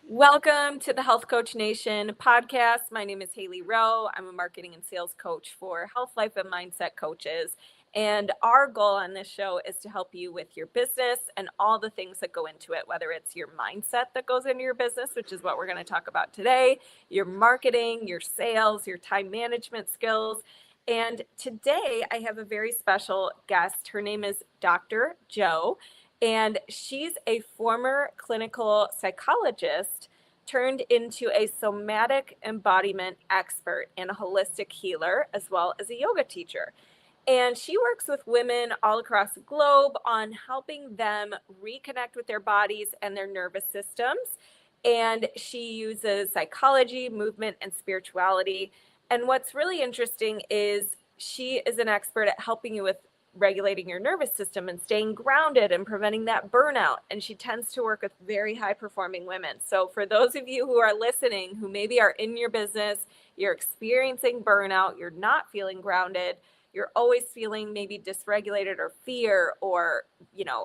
Welcome to the Health Coach Nation podcast. My name is Haley Rowe. I'm a marketing and sales coach for health, life, and mindset coaches. And our goal on this show is to help you with your business and all the things that go into it, whether it's your mindset that goes into your business, which is what we're going to talk about today, your marketing, your sales, your time management skills. And today I have a very special guest. Her name is Dr. Jo. And she's a former clinical psychologist turned into a somatic embodiment expert and a holistic healer, as well as a yoga teacher. And she works with women all across the globe on helping them reconnect with their bodies and their nervous systems. And she uses psychology, movement, and spirituality. And what's really interesting is she is an expert at helping you with regulating your nervous system and staying grounded and preventing that burnout. And she tends to work with very high performing women. So for those of you who are listening, who maybe are in your business, you're experiencing burnout, you're not feeling grounded, you're always feeling maybe dysregulated or fear or,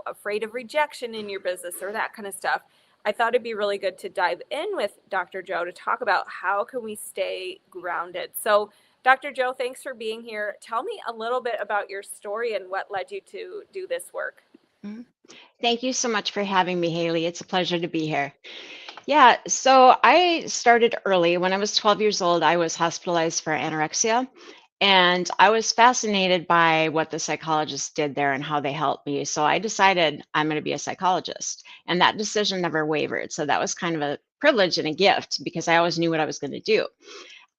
afraid of rejection in your business or that kind of stuff. I thought it'd be really good to dive in with Dr. Jo to talk about how can we stay grounded. So Dr. Jo, thanks for being here. Tell me a little bit about your story and what led you to do this work. Mhm. Thank you so much for having me, Haley. It's a pleasure to be here. Yeah, so I started early. When I was 12 years old, I was hospitalized for anorexia. And I was fascinated by what the psychologists did there and how they helped me. So I decided I'm going to be a psychologist. And that decision never wavered. So that was kind of a privilege and a gift because I always knew what I was going to do.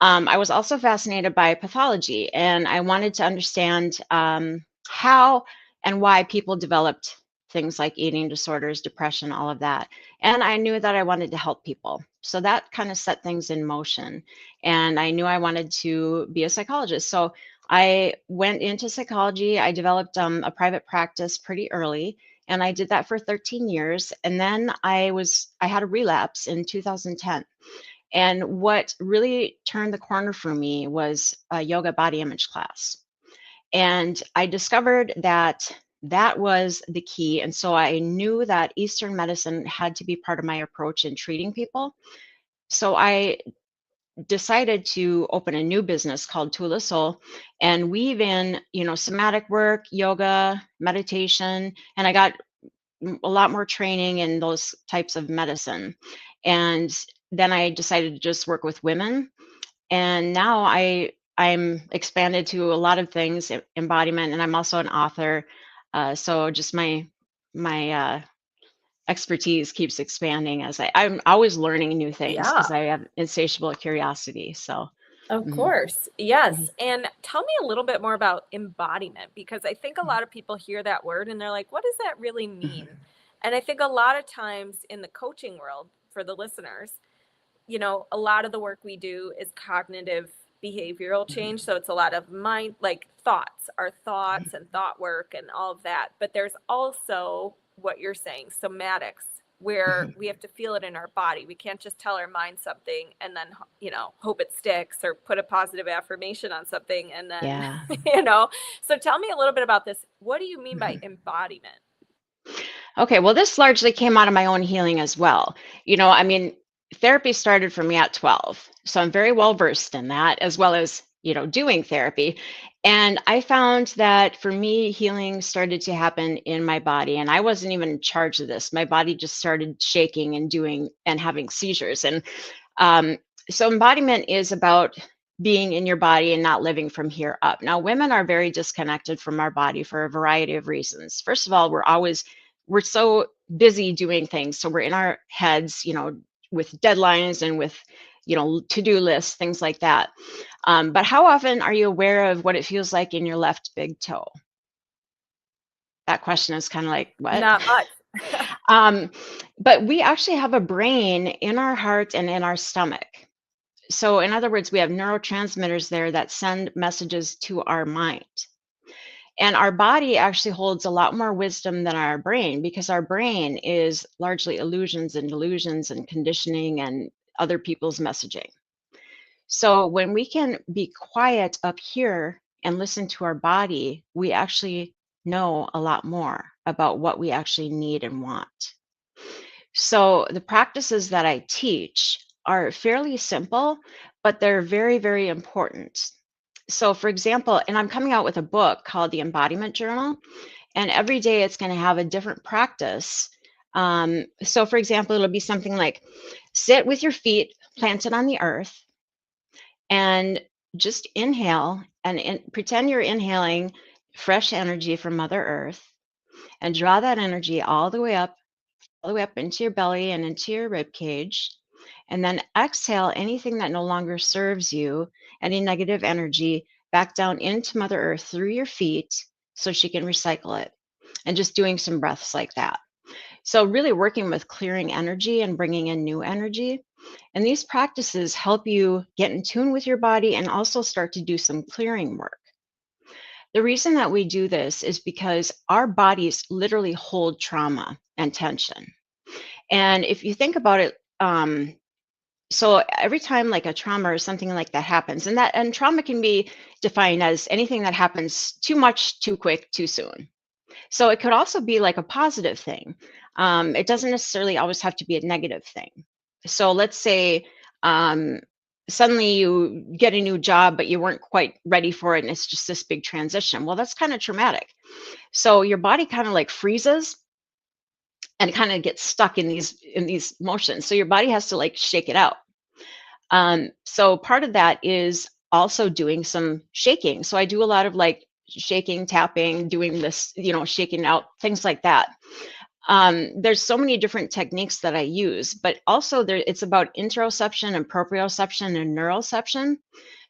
I was also fascinated by pathology, and I wanted to understand how and why people developed things like eating disorders, depression, all of that. And I knew that I wanted to help people. So that kind of set things in motion. And I knew I wanted to be a psychologist. So I went into psychology. I developed a private practice pretty early. And I did that for 13 years. And then I had a relapse in 2010. And what really turned the corner for me was a yoga body image class. And I discovered that that was the key. And so I knew that Eastern medicine had to be part of my approach in treating people. So I decided to open a new business called Tula Soul and weave in, somatic work, yoga, meditation, and I got a lot more training in those types of medicine. And then I decided to just work with women. And now I'm expanded to a lot of things, embodiment, and I'm also an author. So just my expertise keeps expanding as I'm always learning new things Yeah, because I have insatiable curiosity. So, of mhm, course. mhm, Yes. And tell me a little bit more about embodiment, because I think a lot of people hear that word and they're like, what does that really mhm, mean? And I think a lot of times in the coaching world, for the listeners, a lot of the work we do is cognitive behavioral mhm, change. So it's a lot of mind, like thoughts, our mhm. thoughts and thought work and all of that. But there's also what you're saying, somatics, where Mhm. we have to feel it in our body. We can't just tell our mind something and then, hope it sticks or put a positive affirmation on something and then, Yeah. So tell me a little bit about this. What do you mean by Mhm. embodiment? Okay, well, this largely came out of my own healing as well. I mean, therapy started for me at 12. So I'm very well versed in that, as well as, doing therapy. And I found that for me, healing started to happen in my body. And I wasn't even in charge of this. My body just started shaking and doing and having seizures. And um, so embodiment is about being in your body and not living from here up. Now, women are very disconnected from our body for a variety of reasons. First of all, we're so busy doing things. So we're in our heads, with deadlines and with, to-do lists, things like that. But how often are you aware of what it feels like in your left big toe? That question is kind of like, what? Not much. um, but we actually have a brain in our heart and in our stomach. So, in other words, we have neurotransmitters there that send messages to our mind. And our body actually holds a lot more wisdom than our brain because our brain is largely illusions and delusions and conditioning and other people's messaging. So when we can be quiet up here and listen to our body, we actually know a lot more about what we actually need and want. So the practices that I teach are fairly simple, but they're very, very important. So, for example, and I'm coming out with a book called The Embodiment Journal, and every day it's going to have a different practice. So, for example, it'll be something like sit with your feet planted on the earth and just inhale and pretend you're inhaling fresh energy from Mother Earth and draw that energy all the way up into your belly and into your rib cage. And then exhale anything that no longer serves you, any negative energy, back down into Mother Earth through your feet so she can recycle it. And just doing some breaths like that. So, really working with clearing energy and bringing in new energy. And these practices help you get in tune with your body and also start to do some clearing work. The reason that we do this is because our bodies literally hold trauma and tension. And if you think about it, so every time like a trauma or something like that happens, and trauma can be defined as anything that happens too much, too quick, too soon. So it could also be like a positive thing. It doesn't necessarily always have to be a negative thing. So let's say um, suddenly you get a new job, but you weren't quite ready for it, and it's just this big transition. Well, that's kind of traumatic. So your body kind of like freezes and kind of gets stuck in these motions. So your body has to like shake it out. So part of that is also doing some shaking. So I do a lot of like shaking, tapping, doing this, shaking out, things like that. There's so many different techniques that I use, but also it's about interoception and proprioception and neuroception.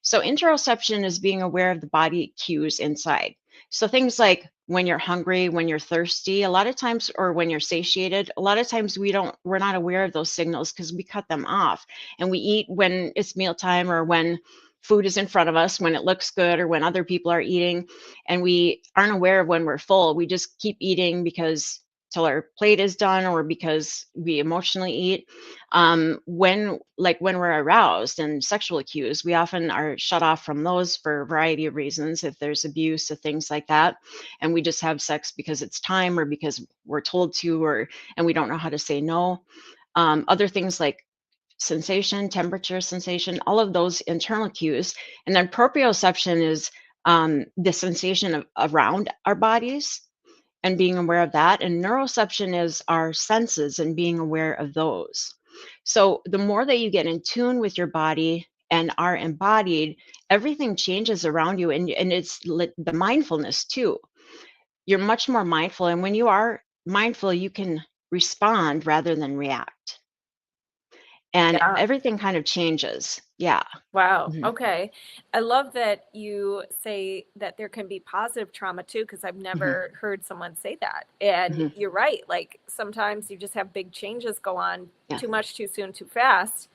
So interoception is being aware of the body cues inside. So things like when you're hungry, when you're thirsty, a lot of times, or when you're satiated, a lot of times we're not aware of those signals because we cut them off and we eat when it's mealtime or when food is in front of us, when it looks good or when other people are eating, and we aren't aware of when we're full. We just keep eating because till our plate is done or because we emotionally eat. When we're aroused and sexual cues, we often are shut off from those for a variety of reasons. If there's abuse or things like that, and we just have sex because it's time or because we're told to, or and we don't know how to say no. Other things like sensation, temperature, sensation, all of those internal cues. And then proprioception is the sensation around our bodies and being aware of that. And neuroception is our senses and being aware of those. So the more that you get in tune with your body and are embodied, everything changes around you. And it's the mindfulness too. You're much more mindful. And when you are mindful, you can respond rather than react. And Yeah. everything kind of changes. Yeah. Wow. Mhm, Okay. I love that you say that there can be positive trauma too, because I've mhm, never heard someone say that. And mhm. you're right. Like sometimes you just have big changes go on Yeah. too much, too soon, too fast.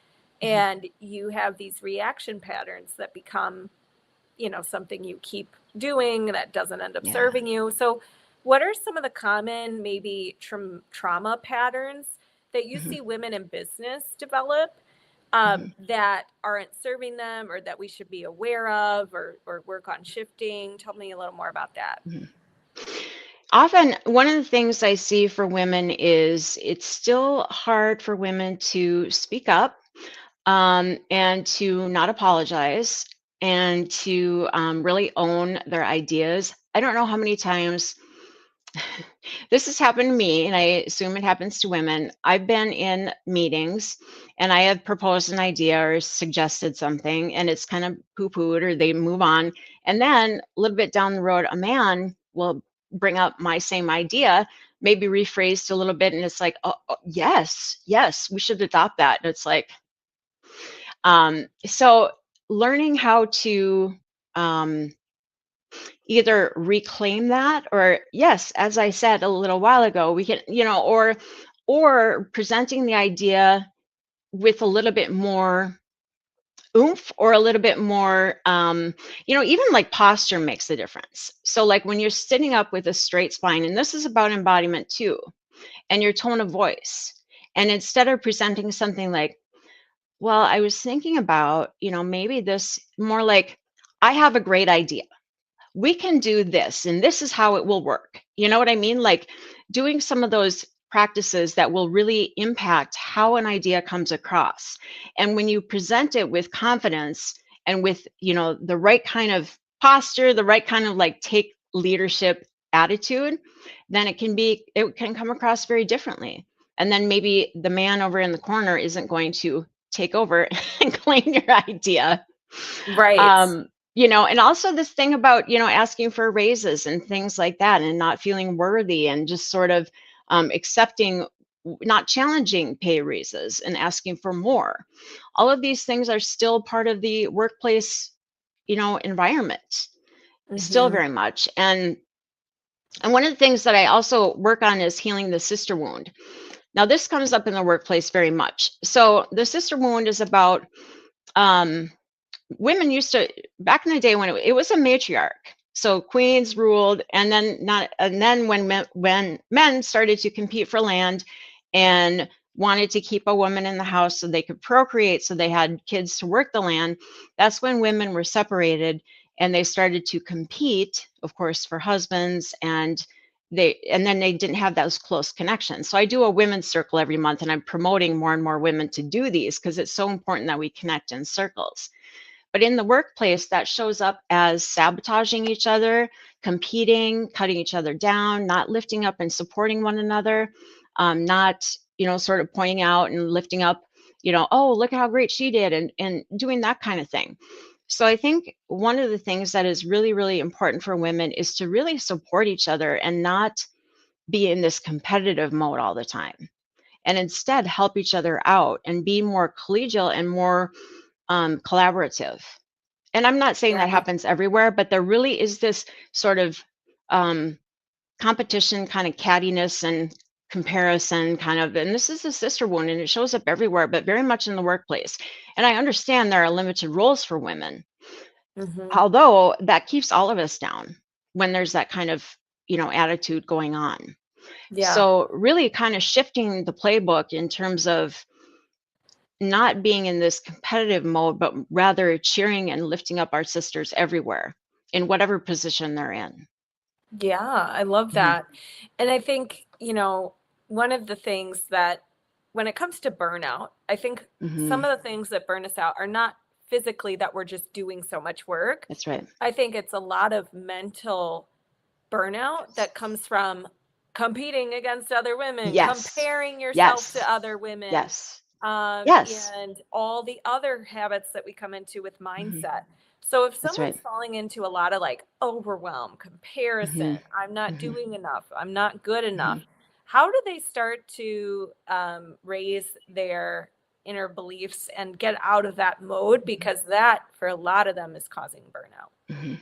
Mhm. And you have these reaction patterns that become, something you keep doing that doesn't end up Yeah. serving you. So, what are some of the common, maybe trauma patterns that you Mhm, see women in business develop mhm, that aren't serving them or that we should be aware of or work on shifting? Tell me a little more about that. mhm. Often, one of the things I see for women is it's still hard for women to speak up and to not apologize and to really own their ideas. I don't know how many times this has happened to me, and I assume it happens to women. I've been in meetings and I have proposed an idea or suggested something, and it's kind of poo pooed or they move on. And then a little bit down the road, a man will bring up my same idea, maybe rephrased a little bit. And it's like, oh, yes, yes, we should adopt that. And it's like, so learning how to, um, either reclaim that or yes, as I said a little while ago, we can, or presenting the idea with a little bit more oomph or a little bit more even like posture makes a difference. So like when you're sitting up with a straight spine, and this is about embodiment too, and your tone of voice, and instead of presenting something like, well, I was thinking about, maybe this, more like, I have a great idea, we can do this and this is how it will work. You know what I mean? Like doing some of those practices that will really impact how an idea comes across. And when you present it with confidence and with, the right kind of posture, the right kind of like take leadership attitude, then it can come across very differently. And then maybe the man over in the corner isn't going to take over and claim your idea. Right. And also this thing about, asking for raises and things like that and not feeling worthy and just sort of accepting, not challenging pay raises and asking for more. All of these things are still part of the workplace, environment, still Hmm. very much. And one of the things that I also work on is healing the sister wound. Now, this comes up in the workplace very much. So the sister wound is about, um, women used to, back in the day when it was a matriarch, so queens ruled, and then not and then when men started to compete for land and wanted to keep a woman in the house so they could procreate, so they had kids to work the land, that's when women were separated and they started to compete, of course, for husbands, and then they didn't have those close connections. So I do a women's circle every month, and I'm promoting more and more women to do these because it's so important that we connect in circles. But in the workplace, that shows up as sabotaging each other, competing, cutting each other down, not lifting up and supporting one another, not, sort of pointing out and lifting up, oh, look at how great she did, and doing that kind of thing. So I think one of the things that is really, really important for women is to really support each other and not be in this competitive mode all the time, and instead help each other out and be more collegial and more collaborative. And I'm not saying that Yeah. happens everywhere, but there really is this sort of um, competition, kind of cattiness and comparison kind of, and this is a sister wound and it shows up everywhere, but very much in the workplace. And I understand there are limited roles for women, Hmm. although that keeps all of us down when there's that kind of, attitude going on. Yeah. So really kind of shifting the playbook in terms of not being in this competitive mode, but rather cheering and lifting up our sisters everywhere in whatever position they're in. Yeah, I love Mhm, that. And I think, one of the things that when it comes to burnout, I think some mhm. of the things that burn us out are not physically that we're just doing so much work. That's right. I think it's a lot of mental burnout that comes from competing against other women, Yes. comparing yourself Yes. to other women, Yes. Yes. and all the other habits that we come into with Mhm. mindset. So if That's right. someone's falling into a lot of like overwhelm, comparison, Mhm. I'm not Mhm. doing enough, I'm not good enough, Mhm. how do they start to raise their inner beliefs and get out of that mode? Mhm. Because that, for a lot of them, is causing burnout. Mhm.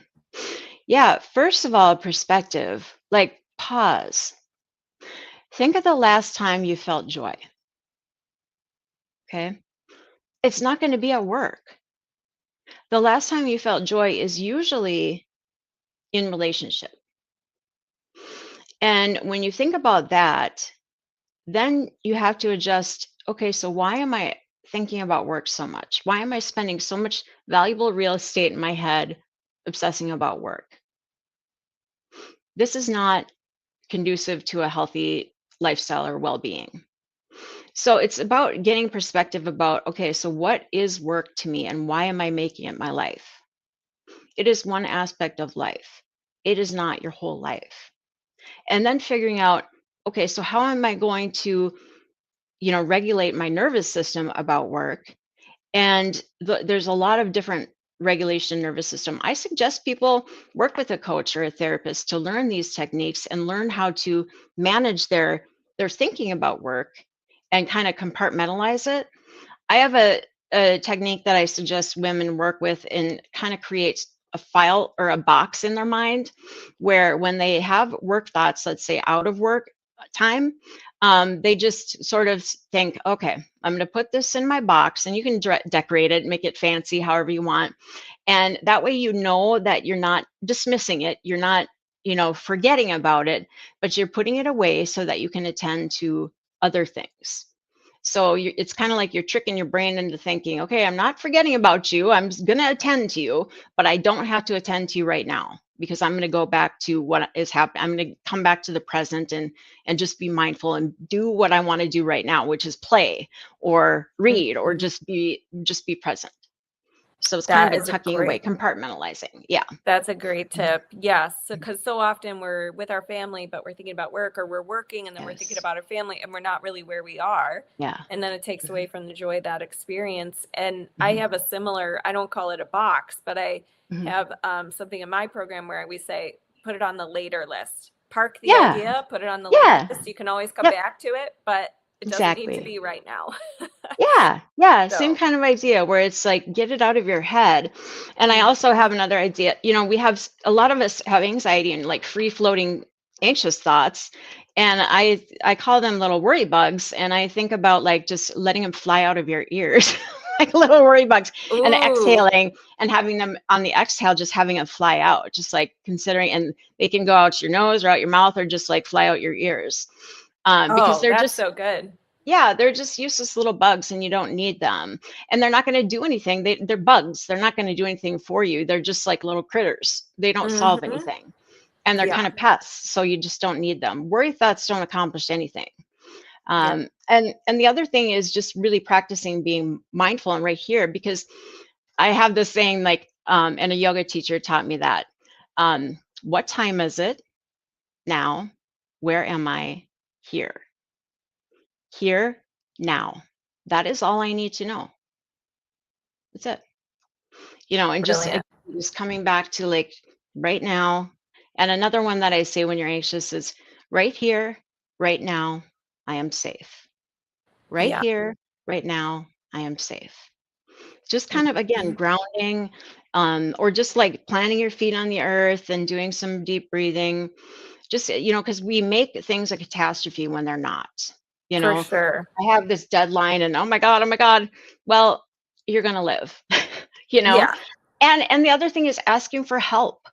Yeah, first of all, perspective, like pause. Think of the last time you felt joy, okay? It's not going to be at work. The last time you felt joy is usually in relationship. And when you think about that, then you have to adjust, okay, so why am I thinking about work so much? Why am I spending so much valuable real estate in my head obsessing about work? This is not conducive to a healthy lifestyle or well being. So it's about getting perspective about, okay, so what is work to me and why am I making it my life? It is one aspect of life, it is not your whole life. And then figuring out, okay, so how am I going to, regulate my nervous system about work? And there's a lot of different regulation nervous system. I suggest people work with a coach or a therapist to learn these techniques and learn how to manage their thinking about work and kind of compartmentalize it. I have a technique that I suggest women work with and kind of creates a file or a box in their mind where when they have work thoughts, let's say out of work time, they just sort of think, okay, I'm going to put this in my box, and you can decorate it, make it fancy, however you want. And that way, that you're not dismissing it. You're not, forgetting about it, but you're putting it away so that you can attend to other things. So it's kind of like you're tricking your brain into thinking, okay, I'm not forgetting about you. I'm going to attend to you, but I don't have to attend to you right now because I'm going to go back to what is happening. I'm going to come back to the present and just be mindful and do what I want to do right now, which is play or read or Mhm. just be present. So it's kind of That a is a tucking away, great compartmentalizing. Yeah. That's a great tip. Yes, because so often we're with our family, but we're thinking about work, or we're working and then we're thinking Yes. about our family and we're not really where we are. Yeah. And then it takes Mhm. away from the joy of that experience. And I Mhm. have a similar, I don't call it a box, but I Mhm. have something in my program where we say, put it on the later list. Park the Yeah. idea, put it on the later Yeah. list. You can always come Yep. back to it, but it doesn't need to Exactly. be right now. Yeah, yeah, same So, kind of idea where it's like get it out of your head. And I also mhm. have another idea. We have a lot of us have anxiety and like free floating anxious thoughts. And I call them little worry bugs. And I think about like just letting them fly out of your ears, like little worry bugs, and Ooh, exhaling and having them on the exhale, just having them fly out, just like considering, and they can go out your nose or out your mouth or just like fly out your ears. Because oh, they're that's just so good. yeah, they're just useless little bugs and you don't need them. And they're not going to do anything. They're bugs. They're not going to do anything for you. They're just like little critters. They don't solve Hmm. anything. And they're kind Yeah. of pests. So you just don't need them. Worry thoughts don't accomplish anything. Yep. And the other thing is just really practicing being mindful and right here, because I have this saying like, and a yoga teacher taught me that. What time is it now? Where am I? Here. Here, now. That is all I need to know. That's it. And Brilliant. just coming back to like right now. And another one that I say when you're anxious is right here, right now, I am safe. Right Yeah. here, right now, I am safe. Just kind of again Mhm. grounding, or just like planting your feet on the earth and doing some deep breathing. Just because we make things a catastrophe when they're not. You For know, sure. I have this deadline, and oh my god, oh my god. Well, you're gonna live. you know, Yeah. and the other thing is asking for help,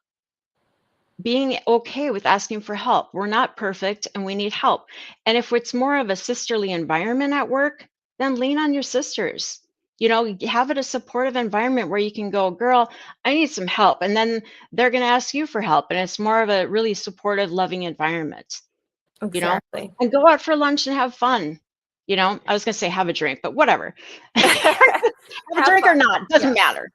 being okay with asking for help. We're not perfect and we need help. And if it's more of a sisterly environment at work, then lean on your sisters. Have it a supportive environment where you can go, girl, I need some help. And then they're going to ask you for help. And it's more of a really supportive, loving environment, you know, Exactly. and go out for lunch and have fun. I was going to say have a drink, but whatever. Have a Have drink or fun. not, doesn't Yes. matter.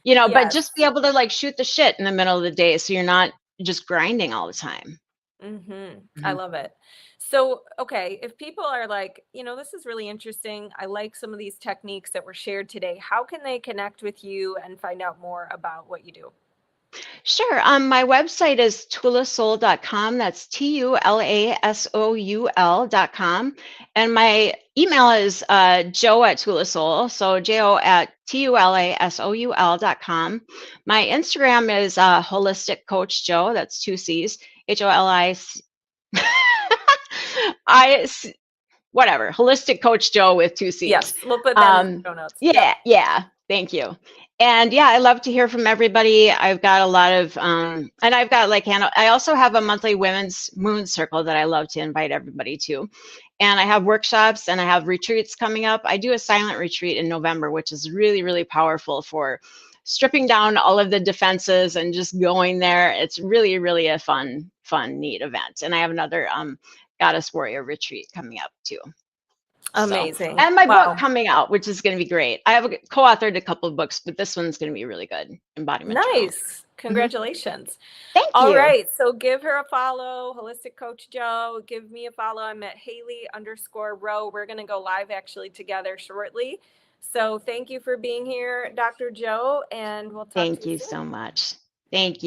But Yes. just be able to like shoot the shit in the middle of the day so you're not just grinding all the time. I Mhm. love it. So, okay, if people are like, this is really interesting. I like some of these techniques that were shared today. How can they connect with you and find out more about what you do? Sure. My website is tulasoul.com. That's TULASOUL.com. And my email is joe at tulasoul. So jo at TULASOUL.com. My Instagram is holistic coach Joe. That's two C's. HOLI. I whatever, holistic coach Joe with two C's. Yes, we'll put that in the show notes. Yep. Yeah, yeah, thank you. And yeah, I love to hear from everybody. I've got a lot of, and I've got like, Hannah, I also have a monthly women's moon circle that I love to invite everybody to. And I have workshops and I have retreats coming up. I do a silent retreat in November, which is really, really powerful for stripping down all of the defenses and just going there. It's really, really a fun, neat event. And I have another Goddess Warrior retreat coming up too. So, Amazing. and my book Wow. coming out, which is going to be great. I have co-authored a couple of books, but this one's going to be really good. Embodiment Journal. Nice. Mhm. Congratulations. Thank All you. right. So give her a follow, Holistic Coach Joe. Give me a follow. I'm at Haley_Rowe. We're going to go live actually together shortly. So thank you for being here, Dr. Joe, and we'll talk to Thank you you soon. so much. Thank you.